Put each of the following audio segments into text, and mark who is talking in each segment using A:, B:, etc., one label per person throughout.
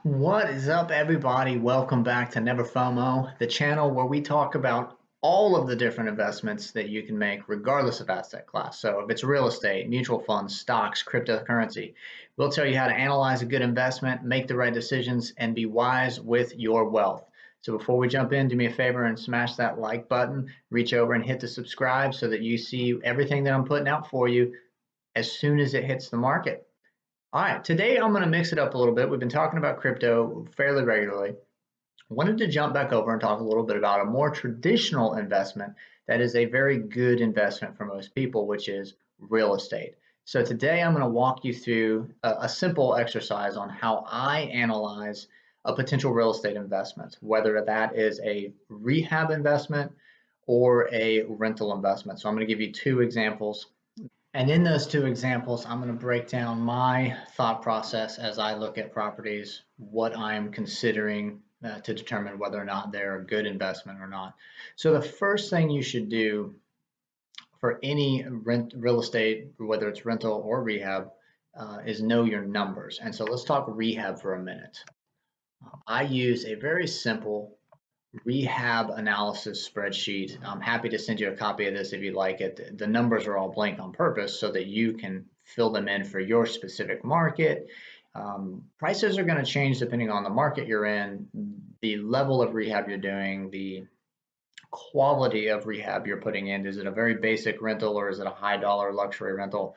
A: What is up, everybody? Welcome back to Never FOMO, the channel where we talk about all of the different investments that you can make regardless of asset class. So, if it's real estate, mutual funds, stocks, cryptocurrency, we'll tell you how to analyze a good investment, make the right decisions, and be wise with your wealth. So, before we jump in, do me a favor and smash that like button, reach over and hit the subscribe so that you see everything that I'm putting out for you as soon as it hits the market. All right, today I'm going to mix it up a little bit. We've been talking about crypto fairly regularly. Wanted to jump back over and talk a little bit about a more traditional investment that is a very good investment for most people, which is real estate. So today I'm going to walk you through a simple exercise on how I analyze a potential real estate investment, whether that is a rehab investment or a rental investment. So I'm going to give you two examples, and in those two examples, I'm going to break down my thought process as I look at properties, what I'm considering to determine whether or not they're a good investment or not. So the first thing you should do for any real estate, whether it's rental or rehab, is know your numbers. And so let's talk rehab for a minute. I use a very simple rehab analysis spreadsheet. I'm happy to send you a copy of this if you'd like it. The numbers are all blank on purpose so that you can fill them in for your specific market. Prices are going to change depending on the market you're in, the level of rehab you're doing, the quality of rehab you're putting in. Is it a very basic rental or is it a high dollar luxury rental?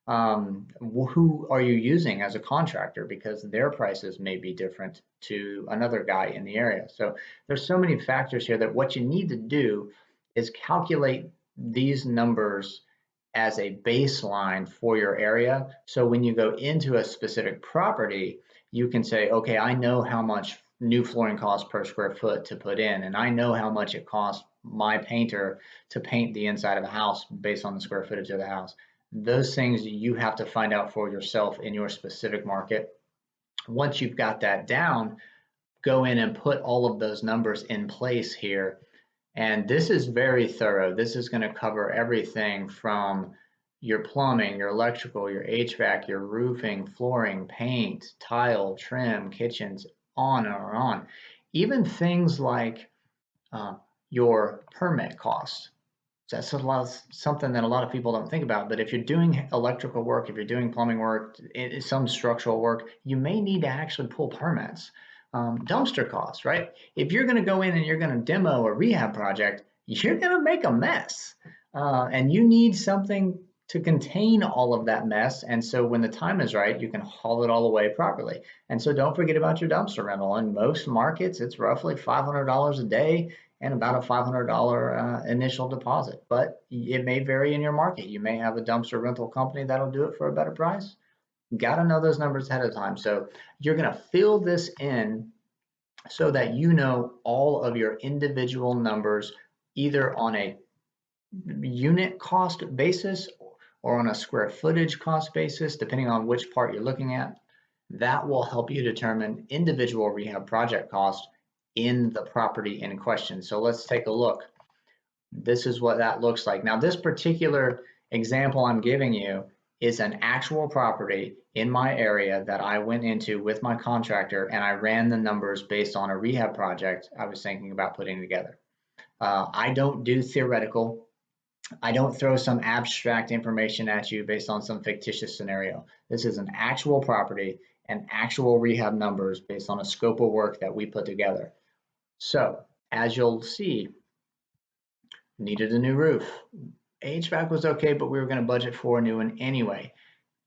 A: Who are you using as a contractor, because their prices may be different to another guy in the area. So there's so many factors here that what you need to do is calculate these numbers as a baseline for your area. So when you go into a specific property, you can say, okay, I know how much new flooring costs per square foot to put in, and I know how much it costs my painter to paint the inside of a house based on the square footage of the house. Those things you have to find out for yourself in your specific market. Once you've got that down, go in and put all of those numbers in place here. And this is very thorough. This is going to cover everything from your plumbing, your electrical, your HVAC, your roofing, flooring, paint, tile, trim, kitchens, on and on. Even things like your permit costs. So that's something that a lot of people don't think about. But if you're doing electrical work, if you're doing plumbing work, some structural work, you may need to actually pull permits. Dumpster costs, right? If you're going to go in and you're going to demo a rehab project, you're going to make a mess, and you need something to contain all of that mess. And so when the time is right, you can haul it all away properly. And so don't forget about your dumpster rental. In most markets, it's roughly $500 a day and about a $500 initial deposit. But it may vary in your market. You may have a dumpster rental company that'll do it for a better price. You got to know those numbers ahead of time. So you're going to fill this in so that you know all of your individual numbers, either on a unit cost basis or on a square footage cost basis, depending on which part you're looking at. That will help you determine individual rehab project costs in the property in question. So let's take a look. This is what that looks like. Now, this particular example I'm giving you is an actual property in my area that I went into with my contractor, and I ran the numbers based on a rehab project I was thinking about putting together. I don't do theoretical. I don't throw some abstract information at you based on some fictitious scenario. This is an actual property and actual rehab numbers based on a scope of work that we put together. So, as you'll see, needed a new roof. HVAC was okay, but we were going to budget for a new one anyway.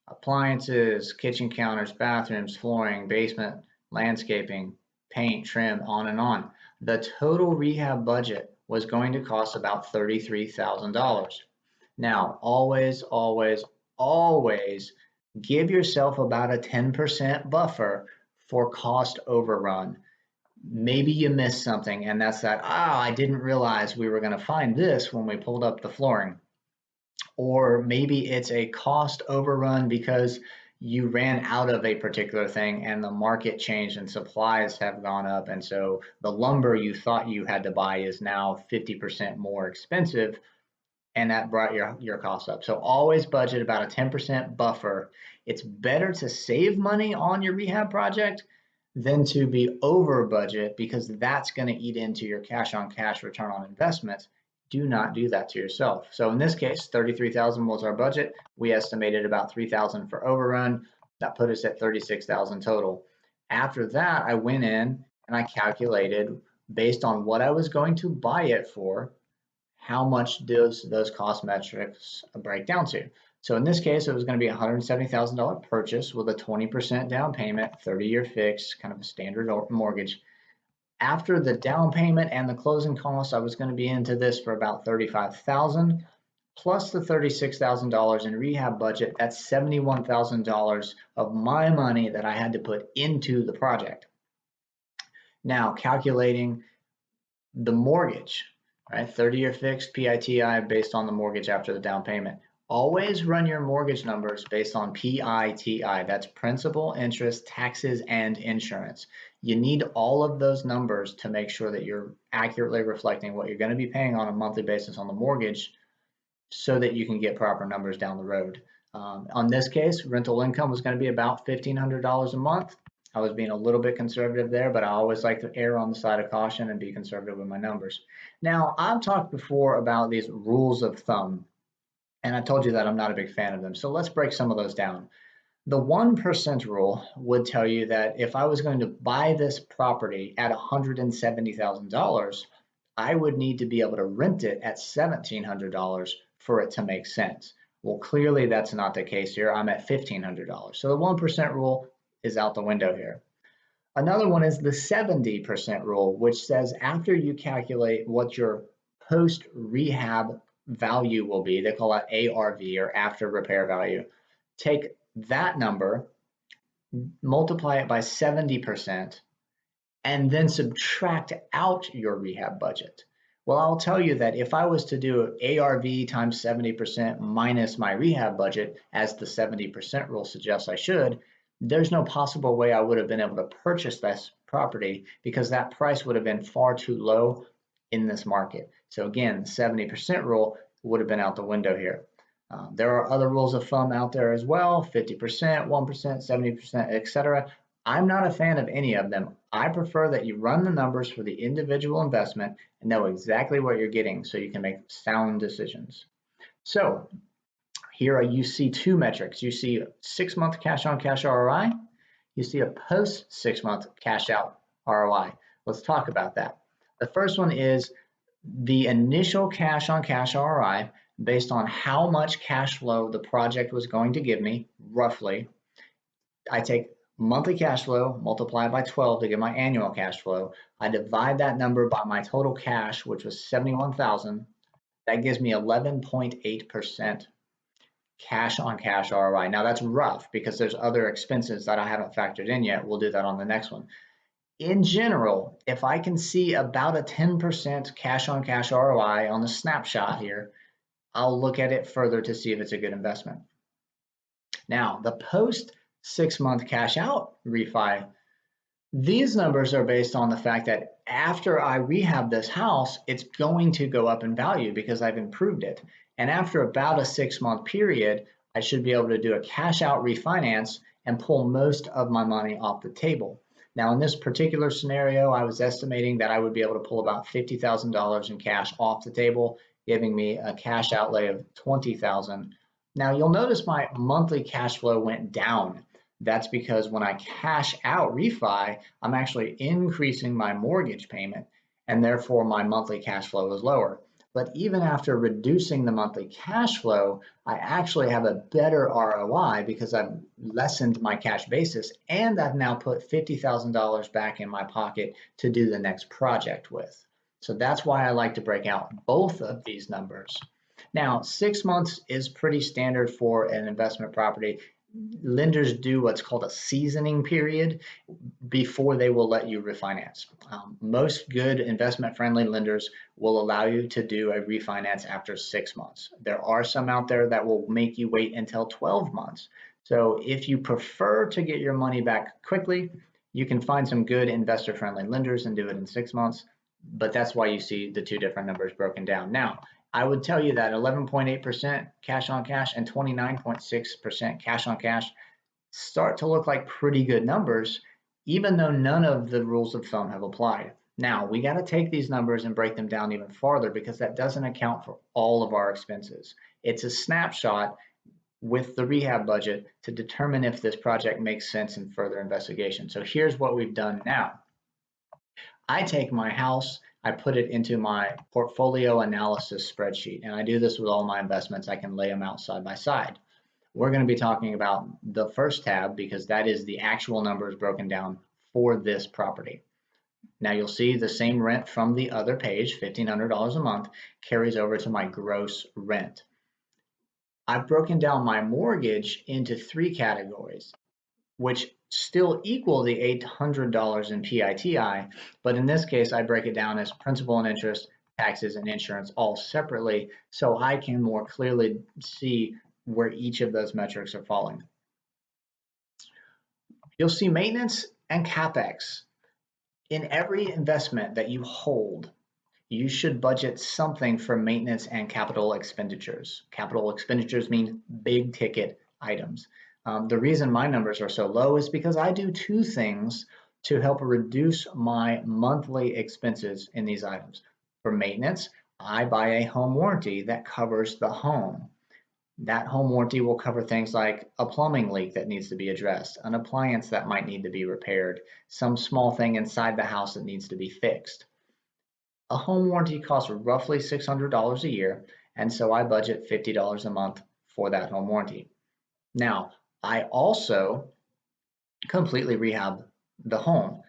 A: Appliances, kitchen counters, bathrooms, flooring, basement, landscaping, paint, trim, on and on. The total rehab budget was going to cost about $33,000. Now, always, always, always give yourself about a 10% buffer for cost overrun. Maybe you missed something, and that's that, I didn't realize we were going to find this when we pulled up the flooring. Or maybe it's a cost overrun because you ran out of a particular thing and the market changed and supplies have gone up. And so the lumber you thought you had to buy is now 50% more expensive, and that brought your costs up. So always budget about a 10% buffer. It's better to save money on your rehab project than to be over budget, because that's going to eat into your cash on cash return on investments. Do not do that to yourself. So in this case, 33,000 was our budget. We estimated about 3,000 for overrun. That put us at 36,000 total. After that, I went in and I calculated based on what I was going to buy it for, how much does those cost metrics break down to. So in this case, it was going to be a $170,000 purchase with a 20% down payment, 30-year fix, kind of a standard mortgage. After the down payment and the closing costs, I was going to be into this for about $35,000 plus the $36,000 in rehab budget. That's $71,000 of my money that I had to put into the project. Now, calculating the mortgage, right? 30-year fixed PITI based on the mortgage after the down payment. Always run your mortgage numbers based on PITI. That's principal, interest, taxes, and insurance. You need all of those numbers to make sure that you're accurately reflecting what you're going to be paying on a monthly basis on the mortgage so that you can get proper numbers down the road. On this case, rental income was going to be about $1,500 a month. I was being a little bit conservative there, but I always like to err on the side of caution and be conservative with my numbers. Now, I've talked before about these rules of thumb, and I told you that I'm not a big fan of them. So let's break some of those down. The 1% rule would tell you that if I was going to buy this property at $170,000, I would need to be able to rent it at $1,700 for it to make sense. Well, clearly that's not the case here. I'm at $1,500. So the 1% rule is out the window here. Another one is the 70% rule, which says after you calculate what your post rehab value will be, they call it ARV, or after repair value, take that number, multiply it by 70%, and then subtract out your rehab budget. Well, I'll tell you that if I was to do ARV times 70% minus my rehab budget, as the 70% rule suggests I should, there's no possible way I would have been able to purchase this property, because that price would have been far too low in this market. So again, the 70% rule would have been out the window here. There are other rules of thumb out there as well, 50%, 1%, 70%, etc. I'm not a fan of any of them. I prefer that you run the numbers for the individual investment and know exactly what you're getting so you can make sound decisions. So here you see two metrics. You see 6-month cash on cash ROI. You see a post 6-month cash out ROI. Let's talk about that. The first one is the initial cash on cash ROI based on how much cash flow the project was going to give me, roughly. I take monthly cash flow, multiply by 12 to get my annual cash flow. I divide that number by my total cash, which was 71,000. That gives me 11.8% cash on cash ROI. Now that's rough because there's other expenses that I haven't factored in yet. We'll do that on the next one. In general, if I can see about a 10% cash on cash ROI on the snapshot here, I'll look at it further to see if it's a good investment. Now, the post 6-month cash out refi, these numbers are based on the fact that after I rehab this house, it's going to go up in value because I've improved it. And after about a 6-month period, I should be able to do a cash out refinance and pull most of my money off the table. Now, in this particular scenario, I was estimating that I would be able to pull about $50,000 in cash off the table, giving me a cash outlay of $20,000. Now, you'll notice my monthly cash flow went down. That's because when I cash out refi, I'm actually increasing my mortgage payment, and therefore my monthly cash flow is lower. But even after reducing the monthly cash flow, I actually have a better ROI because I've lessened my cash basis, and I've now put $50,000 back in my pocket to do the next project with. So that's why I like to break out both of these numbers. Now, 6 months is pretty standard for an investment property. Lenders do what's called a seasoning period before they will let you refinance. Most good investment-friendly lenders will allow you to do a refinance after 6 months. There are some out there that will make you wait until 12 months. So if you prefer to get your money back quickly, you can find some good investor-friendly lenders and do it in 6 months, but that's why you see the two different numbers broken down. Now, I would tell you that 11.8% cash on cash and 29.6% cash on cash start to look like pretty good numbers, even though none of the rules of thumb have applied. Now, we got to take these numbers and break them down even farther because that doesn't account for all of our expenses. It's a snapshot with the rehab budget to determine if this project makes sense in further investigation. So here's what we've done now. I take my house, I put it into my portfolio analysis spreadsheet, and I do this with all my investments. I can lay them out side by side. We're going to be talking about the first tab because that is the actual numbers broken down for this property. Now you'll see the same rent from the other page, $1,500 a month, carries over to my gross rent. I've broken down my mortgage into three categories, which still equal the $800 in PITI, but in this case, I break it down as principal and interest, taxes, and insurance all separately, so I can more clearly see where each of those metrics are falling. You'll see maintenance and CapEx. In every investment that you hold, you should budget something for maintenance and capital expenditures. Capital expenditures mean big ticket items. The reason my numbers are so low is because I do two things to help reduce my monthly expenses in these items. For maintenance, I buy a home warranty that covers the home. That home warranty will cover things like a plumbing leak that needs to be addressed, an appliance that might need to be repaired, some small thing inside the house that needs to be fixed. A home warranty costs roughly $600 a year, and so I budget $50 a month for that home warranty. Now, I also completely rehab the home.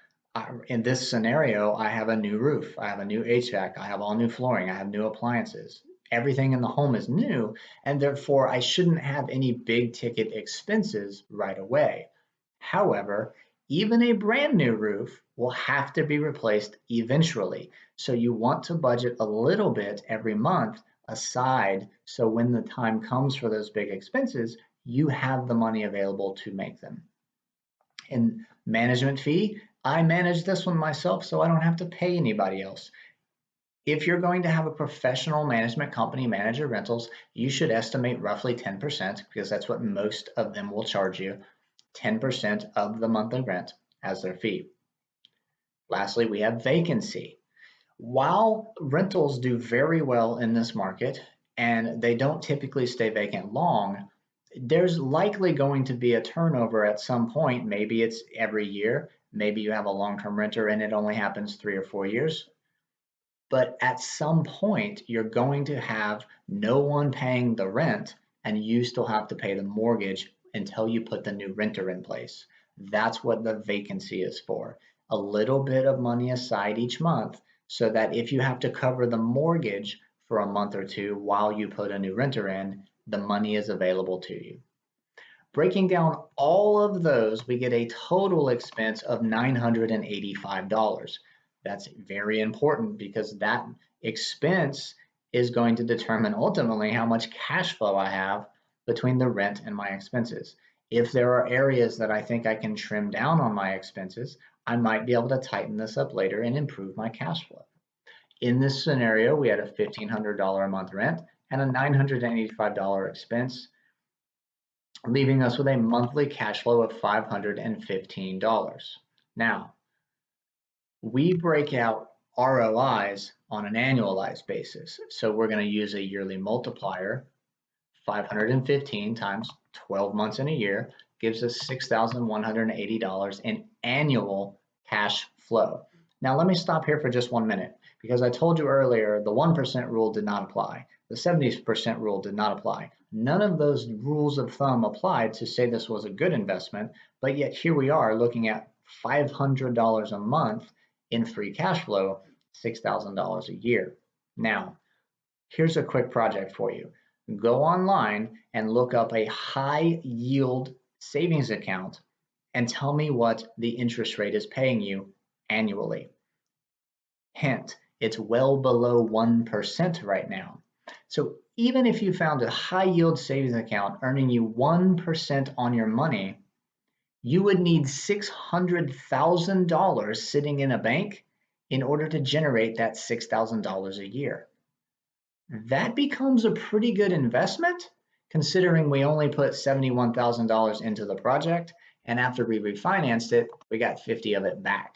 A: In this scenario, I have a new roof, I have a new HVAC, I have all new flooring, I have new appliances. Everything in the home is new, and therefore I shouldn't have any big ticket expenses right away. However, even a brand new roof will have to be replaced eventually. So you want to budget a little bit every month aside so when the time comes for those big expenses, you have the money available to make them. In management fee, I manage this one myself so I don't have to pay anybody else. If you're going to have a professional management company manage your rentals, you should estimate roughly 10% because that's what most of them will charge you, 10% of the monthly rent as their fee. Lastly, we have vacancy. While rentals do very well in this market and they don't typically stay vacant long, there's likely going to be a turnover at some point. Maybe it's every year, maybe you have a long-term renter and it only happens 3 or 4 years. But at some point, you're going to have no one paying the rent and you still have to pay the mortgage until you put the new renter in place. That's what the vacancy is for. A little bit of money aside each month so that if you have to cover the mortgage for a month or two while you put a new renter in, the money is available to you. Breaking down all of those, we get a total expense of $985. That's very important because that expense is going to determine ultimately how much cash flow I have between the rent and my expenses. If there are areas that I think I can trim down on my expenses, I might be able to tighten this up later and improve my cash flow. In this scenario, we had a $1,500 a month rent and a $985 expense, leaving us with a monthly cash flow of $515. Now, we break out ROIs on an annualized basis. So we're going to use a yearly multiplier. 515 times 12 months in a year gives us $6,180 in annual cash flow. Now let me stop here for just 1 minute because I told you earlier the 1% rule did not apply. The 70% rule did not apply. None of those rules of thumb applied to say this was a good investment, but yet here we are looking at $500 a month in free cash flow, $6,000 a year. Now, here's a quick project for you. Go online and look up a high yield savings account and tell me what the interest rate is paying you annually. Hint, it's well below 1% right now. So even if you found a high yield savings account earning you 1% on your money, you would need $600,000 sitting in a bank in order to generate that $6,000 a year. That becomes a pretty good investment considering we only put $71,000 into the project And after we refinanced it, we got 50 of it back.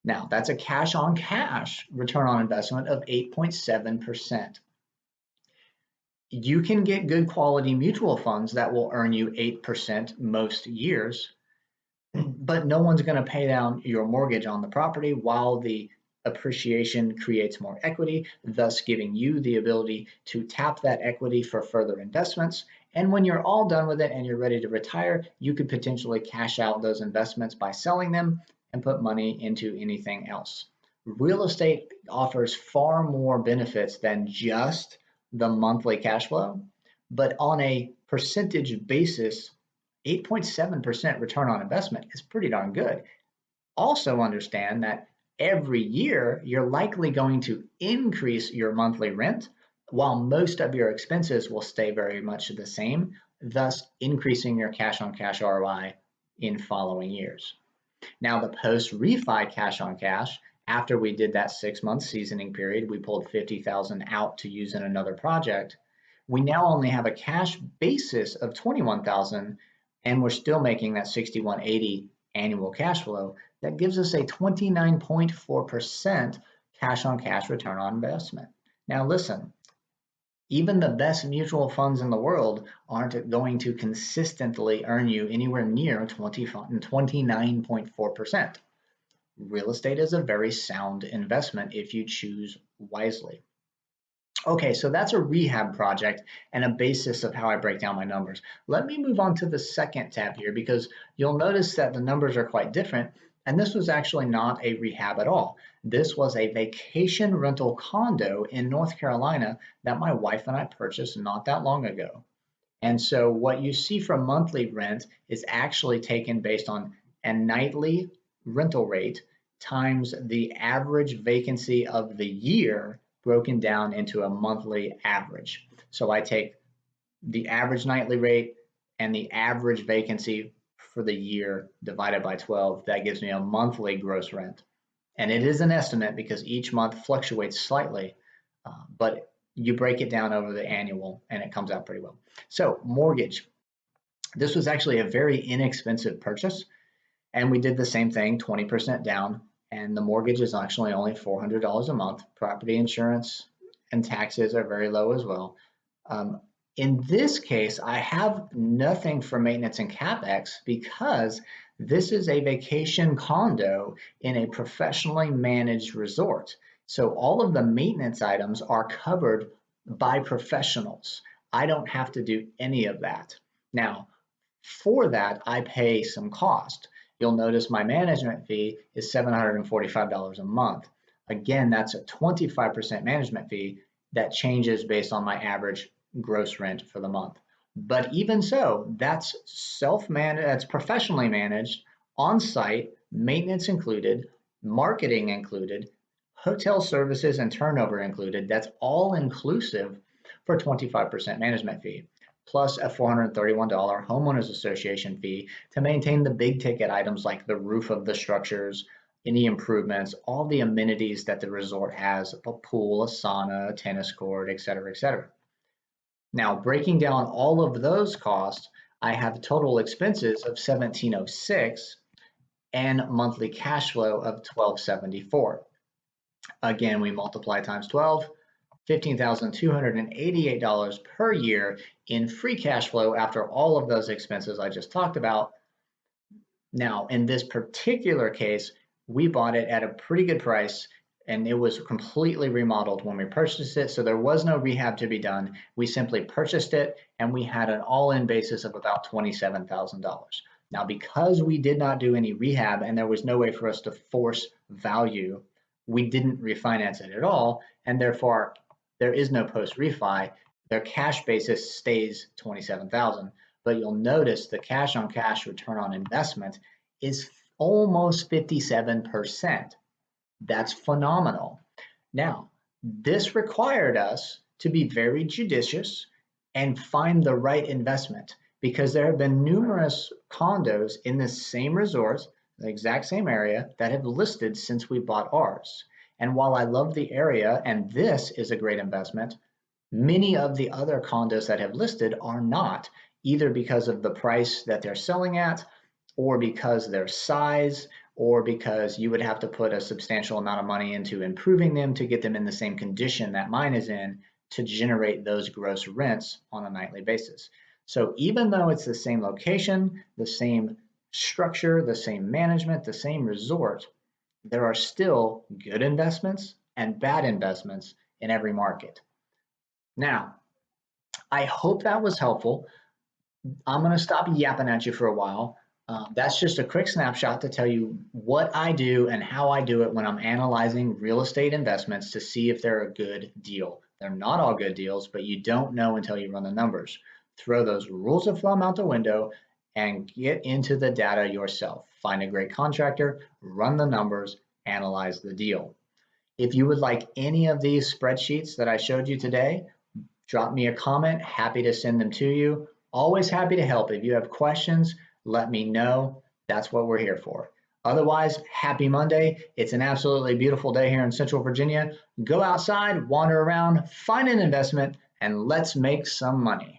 A: Now, that's a cash on cash return on investment of 8.7%. You can get good quality mutual funds that will earn you 8% most years, but no one's going to pay down your mortgage on the property while the appreciation creates more equity, thus giving you the ability to tap that equity for further investments. And when you're all done with it and you're ready to retire, you could potentially cash out those investments by selling them and put money into anything else. Real estate offers far more benefits than just the monthly cash flow, but on a percentage basis, 8.7% return on investment is pretty darn good. Also understand that every year you're likely going to increase your monthly rent while most of your expenses will stay very much the same, thus increasing your cash on cash ROI in following years. Now, the post refi cash on cash, after we did that 6-month seasoning period, we pulled 50,000 out to use in another project. We now only have a cash basis of 21,000 and we're still making that 6180 annual cash flow. That gives us a 29.4% cash on cash return on investment. Now listen, even the best mutual funds in the world aren't going to consistently earn you anywhere near 29.4%. Real estate is a very sound investment if you choose wisely. Okay, so that's a rehab project and a basis of how I break down my numbers. Let me move on to the second tab here because you'll notice that the numbers are quite different. And this was actually not a rehab at all. This was a vacation rental condo in North Carolina that my wife and I purchased not that long ago. And so what you see from monthly rent is actually taken based on a nightly rental rate times the average vacancy of the year broken down into a monthly average. So I take the average nightly rate and the average vacancy for the year divided by 12. That gives me a monthly gross rent. And it is an estimate because each month fluctuates slightly, but you break it down over the annual and it comes out pretty well. So mortgage. This was actually a very inexpensive purchase. And we did the same thing, 20% down, and the mortgage is actually only $400 a month. Property insurance and taxes are very low as well. In this case, I have nothing for maintenance and CapEx because this is a vacation condo in a professionally managed resort. So all of the maintenance items are covered by professionals. I don't have to do any of that. Now, for that, I pay some cost. You'll notice my management fee is $745 a month. Again, that's a 25% management fee that changes based on my average gross rent for the month. But even so, that's self-managed, that's professionally managed, on-site, maintenance included, marketing included, hotel services and turnover included. That's all inclusive for 25% management fee, plus a $431 homeowners association fee to maintain the big ticket items like the roof of the structures, any improvements, all the amenities that the resort has, a pool, a sauna, a tennis court, et cetera, et cetera. Now, breaking down all of those costs, I have total expenses of $1,706 and monthly cash flow of $1,274. Again, we multiply times 12, $15,288 per year in free cash flow after all of those expenses I just talked about. Now, in this particular case, we bought it at a pretty good price and it was completely remodeled when we purchased it. So there was no rehab to be done. We simply purchased it and we had an all-in basis of about $27,000. Now, because we did not do any rehab and there was no way for us to force value, we didn't refinance it at all. And therefore, there is no post refi. Their cash basis stays $27,000. But you'll notice the cash on cash return on investment is almost 57%. That's phenomenal. Now, this required us to be very judicious and find the right investment because there have been numerous condos in the same resort, the exact same area, that have listed since we bought ours. And while I love the area and this is a great investment, many of the other condos that have listed are not, either because of the price that they're selling at, or because their size, or because you would have to put a substantial amount of money into improving them to get them in the same condition that mine is in to generate those gross rents on a nightly basis. So even though it's the same location, the same structure, the same management, the same resort, there are still good investments and bad investments in every market. Now, I hope that was helpful. I'm going to stop yapping at you for a while. That's just a quick snapshot to tell you what I do and how I do it when I'm analyzing real estate investments to see if they're a good deal. They're not all good deals, but you don't know until you run the numbers. Throw those rules of thumb out the window and get into the data yourself. Find a great contractor, run the numbers, analyze the deal. If you would like any of these spreadsheets that I showed you today, drop me a comment. Happy to send them to you. Always happy to help. If you have questions, let me know. That's what we're here for. Otherwise, happy Monday. It's an absolutely beautiful day here in Central Virginia. Go outside, wander around, find an investment, and let's make some money.